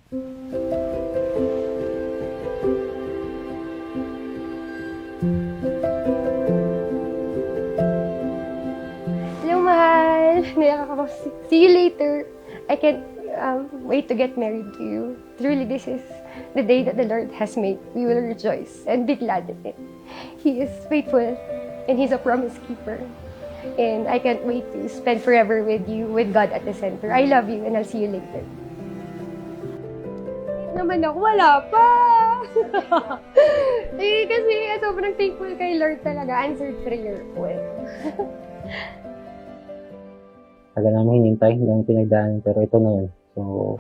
Hello, mahal. Naiyak ako. See you later. I can't wait to get married to you. Truly, this is the day that the Lord has made. We will rejoice and be glad in it. He is faithful and He's a promise keeper. And I can't wait to spend forever with you, with God at the center. I love you and I'll see you later. Naman ako, wala pa! Kasi sobrang thankful kay Lord talaga. Answered prayer po eh. Tagal namin hinintay, hanggang pinagdaanan, pero ito na yun. So,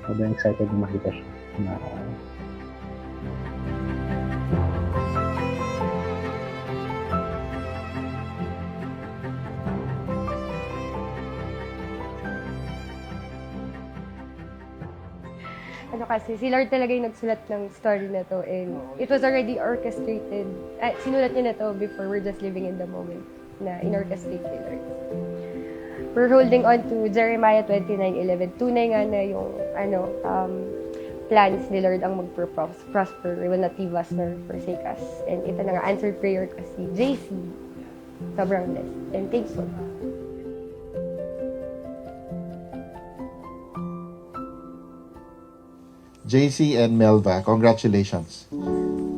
sobrang excited na makita siya. Ano kasi, si Lord talaga yung nagsulat ng story na to and it was already orchestrated. Sinulat niya na to before, we're just living in the moment na in-orchestrate ni Lord. We're holding on to Jeremiah 29:11. Tunay nga na yung plans ni Lord ang mag-prosper. He will not leave us nor forsake us. And ito na nga, answered prayer kasi JC. Sobrang blessed and thankful. JC and Melva, congratulations.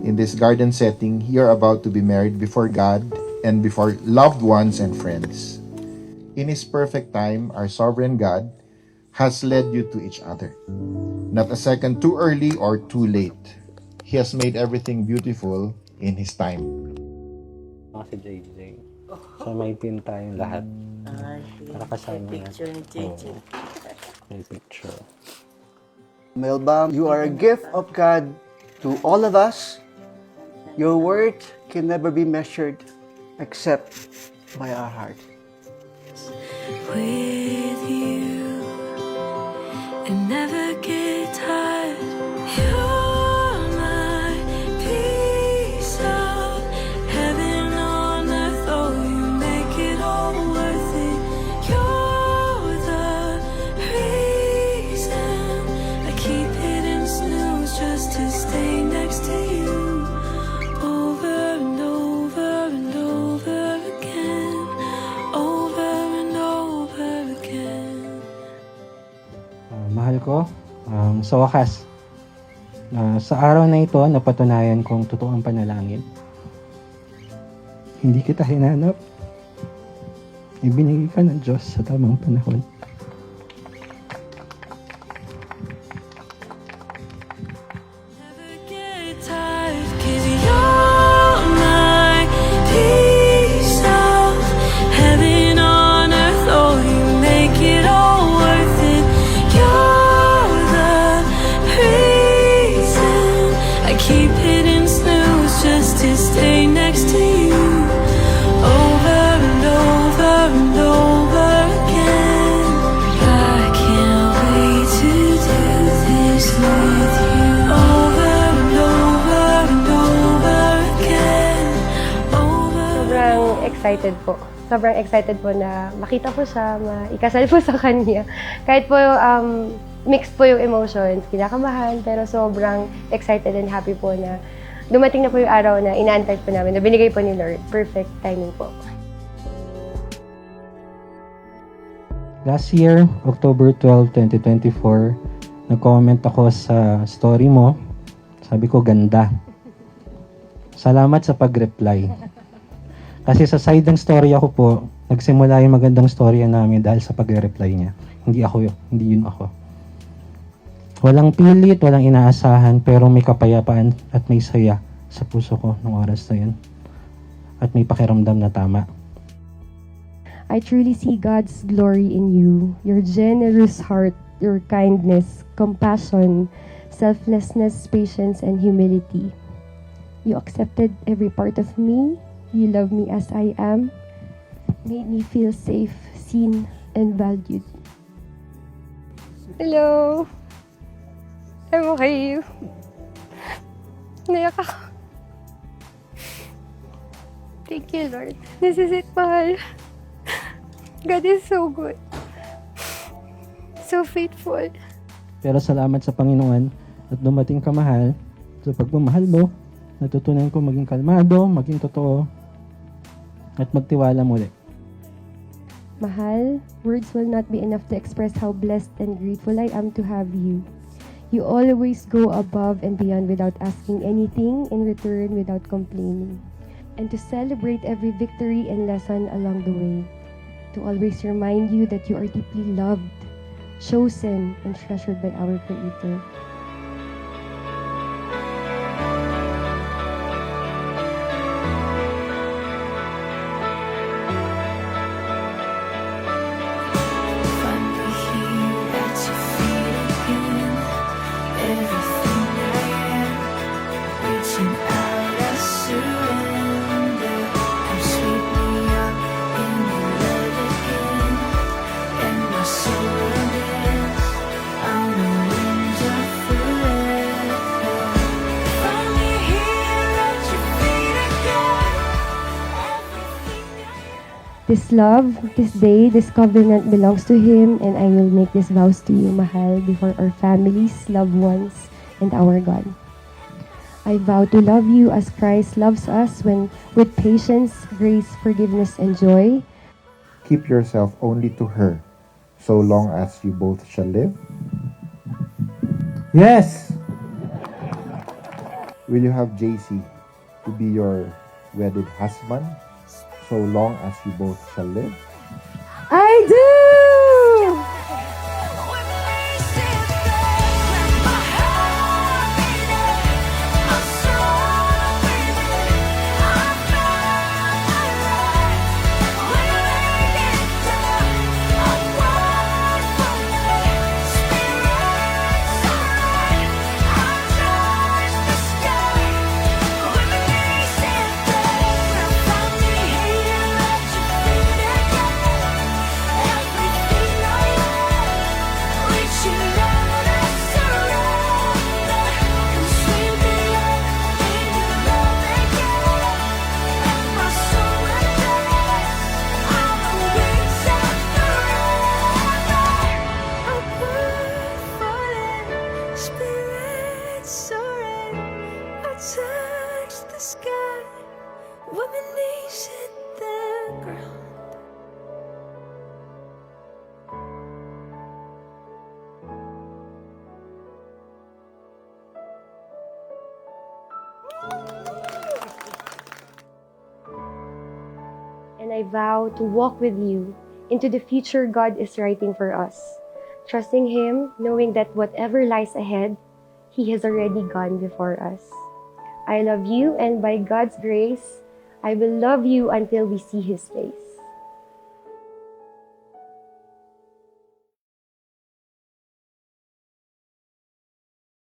In this garden setting, you're about to be married before God and before loved ones and friends. In His perfect time, our sovereign God has led you to each other. Not a second too early or too late. He has made everything beautiful in His time. Si JJ. So may pin tayong lahat. Para kasama May picture ni JJ. May picture. Melba, you are a gift of God to all of us. Your worth can never be measured except by our heart. With you and never get tired. You're my piece of heaven on earth. Oh, you make it all worth it. You're the reason I keep hitting snooze just to stay next to you. Over and over and over again. Over and over again. Mahal ko, sa wakas, sa araw na ito, napatunayan kong totoo ang panalangin. Hindi kita hinanap. Ibinigay ka ng Diyos sa tamang panahon. Never get tired, 'cause you're my piece of heaven on earth. Oh, you make it all worth it. You're the reason I keep hitting snooze just to stay next to you. Over and over and over again. I can't wait to do this with you. Over and over and over again. Sobrang excited po. Sobrang excited po na makita po siya, maikasal po sa kanya. Kahit po mixed po yung emotions, kinakamahan, pero sobrang excited and happy po na dumating na po yung araw na inaantay po namin, na binigay po ni Lord. Perfect timing po. Last year, October 12, 2024, nag-comment ako sa story mo. Sabi ko, ganda. Salamat sa pag-reply. Kasi sa side ng story ako po, nagsimula yung magandang storya namin dahil sa pag-reply niya. Hindi yun ako. Walang pilit, walang inaasahan, pero may kapayapaan at may saya sa puso ko nung oras na yun. At may pakiramdam na tama. I truly see God's glory in you, your generous heart, your kindness, compassion, selflessness, patience, and humility. You accepted every part of me. You love me as I am, made me feel safe, seen, and valued. Hello. I'm okay. Naiyak ako. Thank you, Lord. This is it, mahal. God is so good. So faithful. Pero salamat sa Panginoon at dumating ka, mahal. Sa pagmamahal mo, natutunan ko maging kalmado, maging totoo, at magtiwala muli. Mahal, words will not be enough to express how blessed and grateful I am to have you. You always go above and beyond without asking anything in return, without complaining. And to celebrate every victory and lesson along the way. To always remind you that you are deeply loved, chosen, and treasured by our Creator. Finally here at your feet again. Everything I am, reaching out, I surrender. Come sweep me up in your love again, and my soul will dance on the winds of forever. Finally here at your feet again. Everything I This love, this day, this covenant belongs to Him, and I will make these vows to you, Mahal, before our families, loved ones, and our God. I vow to love you as Christ loves us, when with patience, grace, forgiveness, and joy. Keep yourself only to her, so long as you both shall live. Yes! Will you have JC to be your wedded husband, so long as you both shall live? I do! Spirit soaring, I touch the sky, with my knees hit the ground. And I vow to walk with you into the future God is writing for us, trusting Him, knowing that whatever lies ahead, He has already gone before us. I love you, and by God's grace, I will love you until we see His face.